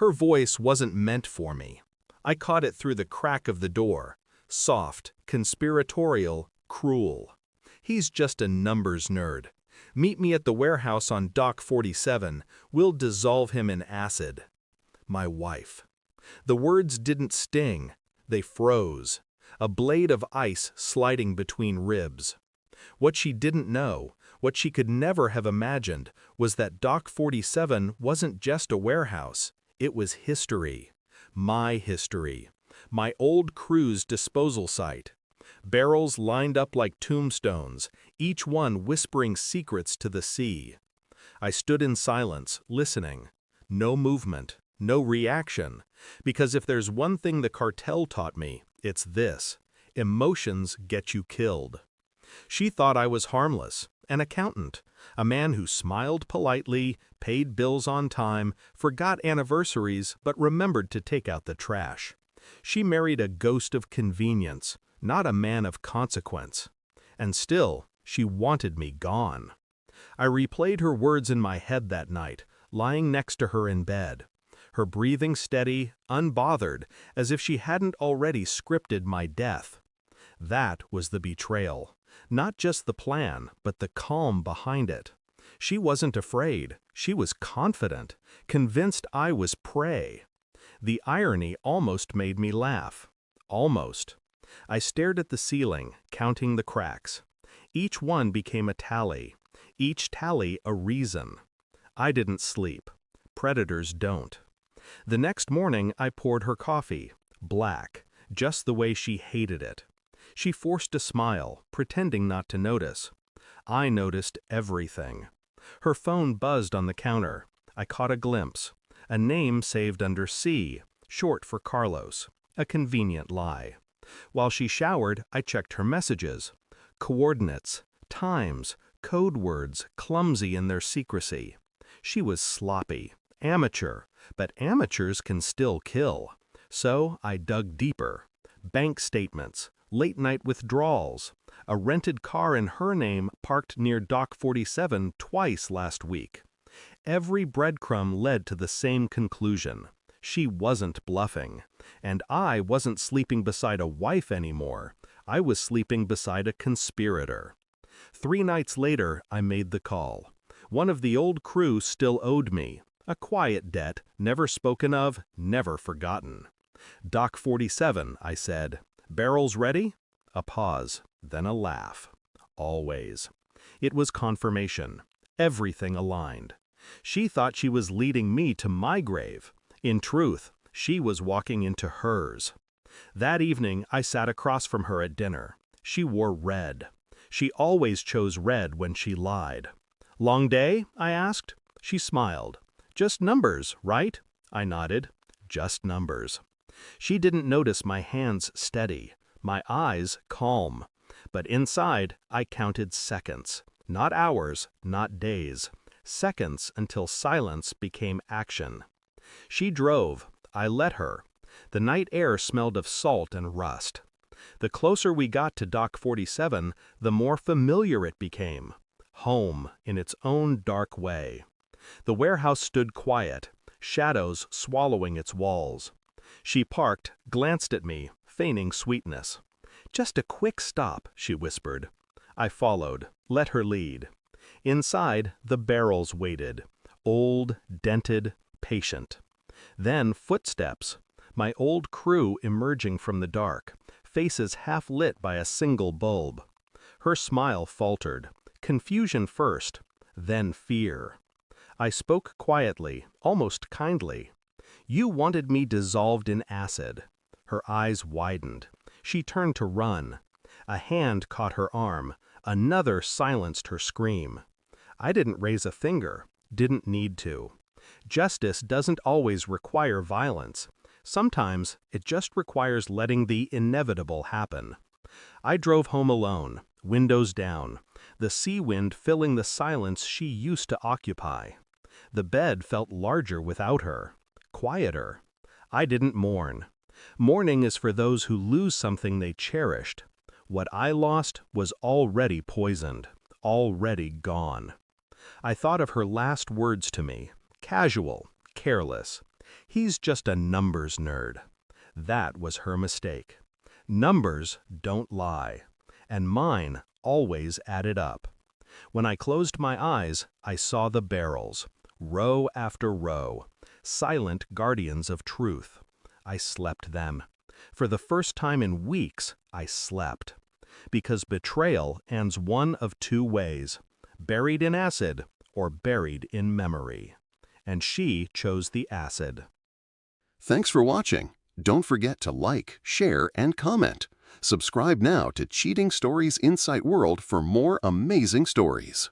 Her voice wasn't meant for me. I caught it through the crack of the door. Soft, conspiratorial, cruel. He's just a numbers nerd. Meet me at the warehouse on Dock 47. We'll dissolve him in acid. My wife. The words didn't sting. They froze. A blade of ice sliding between ribs. What she didn't know, what she could never have imagined, was that Dock 47 wasn't just a warehouse. It was history. My history. My old crew's disposal site. Barrels lined up like tombstones, each one whispering secrets to the sea. I stood in silence, listening. No movement, no reaction, because if there's one thing the cartel taught me, it's this: emotions get you killed. She thought I was harmless, an accountant, a man who smiled politely, paid bills on time, forgot anniversaries, but remembered to take out the trash. She married a ghost of convenience, not a man of consequence. And still, she wanted me gone. I replayed her words in my head that night, lying next to her in bed. Her breathing steady, unbothered, as if she hadn't already scripted my death. That was the betrayal. Not just the plan, but the calm behind it. She wasn't afraid. She was confident, convinced I was prey. The irony almost made me laugh. Almost. I stared at the ceiling, counting the cracks. Each one became a tally. Each tally a reason. I didn't sleep. Predators don't. The next morning I poured her coffee. Black, just the way she hated it. She forced a smile, pretending not to notice. I noticed everything. Her phone buzzed on the counter. I caught a glimpse. A name saved under C, short for Carlos. A convenient lie. While she showered, I checked her messages. Coordinates, times, code words, clumsy in their secrecy. She was sloppy, amateur, but amateurs can still kill. So I dug deeper. Bank statements, late-night withdrawals, a rented car in her name parked near Dock 47 twice last week. Every breadcrumb led to the same conclusion. She wasn't bluffing. And I wasn't sleeping beside a wife anymore. I was sleeping beside a conspirator. 3 nights later, I made the call. One of the old crew still owed me. A quiet debt, never spoken of, never forgotten. Dock 47, I said. Barrels ready? A pause, then a laugh. Always. It was confirmation. Everything aligned. She thought she was leading me to my grave. In truth, she was walking into hers. That evening, I sat across from her at dinner. She wore red. She always chose red when she lied. Long day? I asked. She smiled. Just numbers, right? I nodded. Just numbers. She didn't notice my hands steady, my eyes calm. But inside, I counted seconds. Not hours, not days. Seconds until silence became action. She drove. I let her. The night air smelled of salt and rust. The closer we got to Dock 47, the more familiar it became. Home, in its own dark way. The warehouse stood quiet, shadows swallowing its walls. She parked, glanced at me, feigning sweetness. Just a quick stop, she whispered. I followed, let her lead. Inside, the barrels waited. Old, dented, patient. Then footsteps. My old crew emerging from the dark, faces half lit by a single bulb. Her smile faltered. Confusion first, then fear. I spoke quietly, almost kindly. You wanted me dissolved in acid. Her eyes widened. She turned to run. A hand caught her arm. Another silenced her scream. I didn't raise a finger. Didn't need to. Justice doesn't always require violence. Sometimes it just requires letting the inevitable happen. I drove home alone, windows down, the sea wind filling the silence she used to occupy. The bed felt larger without her, quieter. I didn't mourn. Mourning is for those who lose something they cherished. What I lost was already poisoned, already gone. I thought of her last words to me, casual, careless. He's just a numbers nerd. That was her mistake. Numbers don't lie, and mine always added up. When I closed my eyes, I saw the barrels, row after row, silent guardians of truth. I slept them. For the first time in weeks, I slept. Because betrayal ends one of two ways, buried in acid or buried in memory. And she chose the acid. Thanks for watching. Don't forget to like, share, and comment. Subscribe now to Cheating Stories Insight World for more amazing stories.